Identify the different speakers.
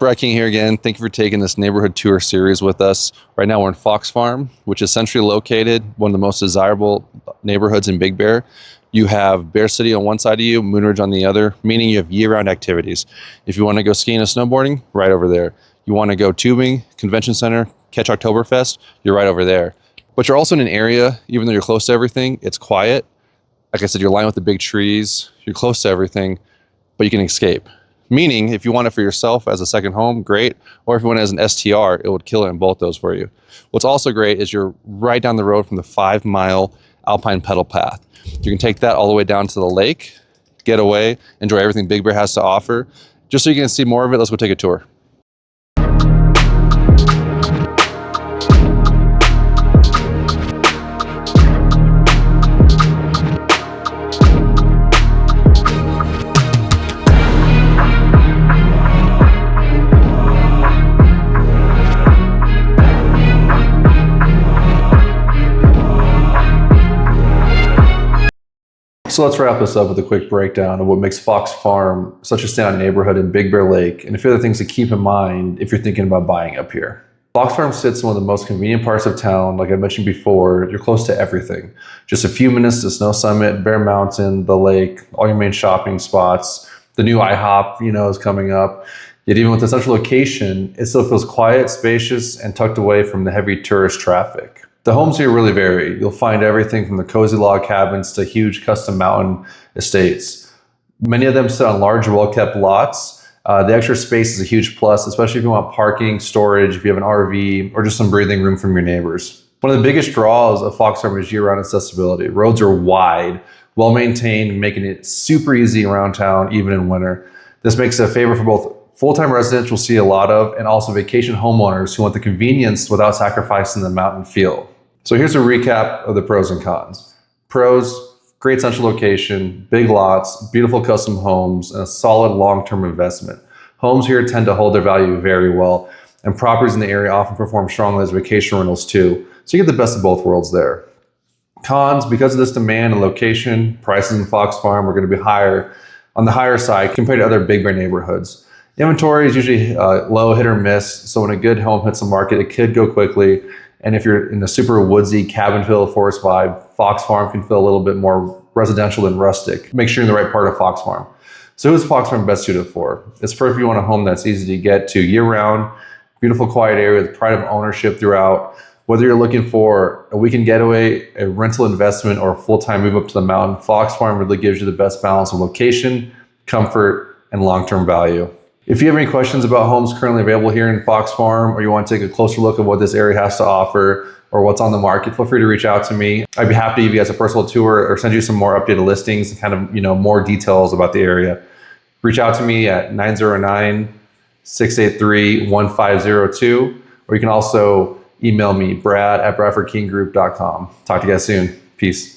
Speaker 1: Brad King here again. Thank you for taking this neighborhood tour series with us. Right now we're in Fox Farm, which is centrally located, one of the most desirable neighborhoods in Big Bear. You have Bear City on one side of you, Moonridge on the other, meaning you have year-round activities. If you want to go skiing and snowboarding, right over there. You want to go tubing, convention center, catch Oktoberfest, you're right over there. But you're also in an area, even though you're close to everything, it's quiet. Like I said, you're lined with the big trees, you're close to everything, but you can escape. Meaning, if you want it for yourself as a second home, great. Or if you want it as an STR, it would kill it in both those for you. What's also great is you're right down the road from the 5-mile alpine pedal path. You can take that all the way down to the lake, get away, enjoy everything Big Bear has to offer. Just so you can see more of it, let's go take a tour. So let's wrap this up with a quick breakdown of what makes Fox Farm such a standout neighborhood in Big Bear Lake and a few other things to keep in mind if you're thinking about buying up here. Fox Farm sits in one of the most convenient parts of town. Like I mentioned before, you're close to everything. Just a few minutes to Snow Summit, Bear Mountain, the lake, all your main shopping spots. The new IHOP, is coming up. Yet even with the central location, it still feels quiet, spacious, and tucked away from the heavy tourist traffic. The homes here really vary. You'll find everything from the cozy log cabins to huge custom mountain estates. Many of them sit on large, well-kept lots. The extra space is a huge plus, especially if you want parking, storage, if you have an RV, or just some breathing room from your neighbors. One of the biggest draws of Fox Farm is year-round accessibility. Roads are wide, well-maintained, making it super easy around town, even in winter. This makes it a favorite for both full-time residents we'll see a lot of, and also vacation homeowners who want the convenience without sacrificing the mountain feel. So here's a recap of the pros and cons. Pros, great central location, big lots, beautiful custom homes, and a solid long-term investment. Homes here tend to hold their value very well, and properties in the area often perform strongly as vacation rentals too. So you get the best of both worlds there. Cons, because of this demand and location, prices in Fox Farm are going to be on the higher side compared to other Big Bear neighborhoods. Inventory is usually low, hit or miss, so when a good home hits the market, it could go quickly. And if you're in a super woodsy, cabin feel, forest vibe, Fox Farm can feel a little bit more residential and rustic. Make sure you're in the right part of Fox Farm. So who is Fox Farm best suited for? It's perfect if you want a home that's easy to get to year-round, beautiful, quiet area with pride of ownership throughout. Whether you're looking for a weekend getaway, a rental investment, or a full-time move up to the mountain, Fox Farm really gives you the best balance of location, comfort, and long-term value. If you have any questions about homes currently available here in Fox Farm, or you want to take a closer look at what this area has to offer or what's on the market, feel free to reach out to me. I'd be happy to give you guys a personal tour or send you some more updated listings and kind of, more details about the area. Reach out to me at 909-683-1502, or you can also email me, brad@bradfordkinggroup.com. Talk to you guys soon. Peace.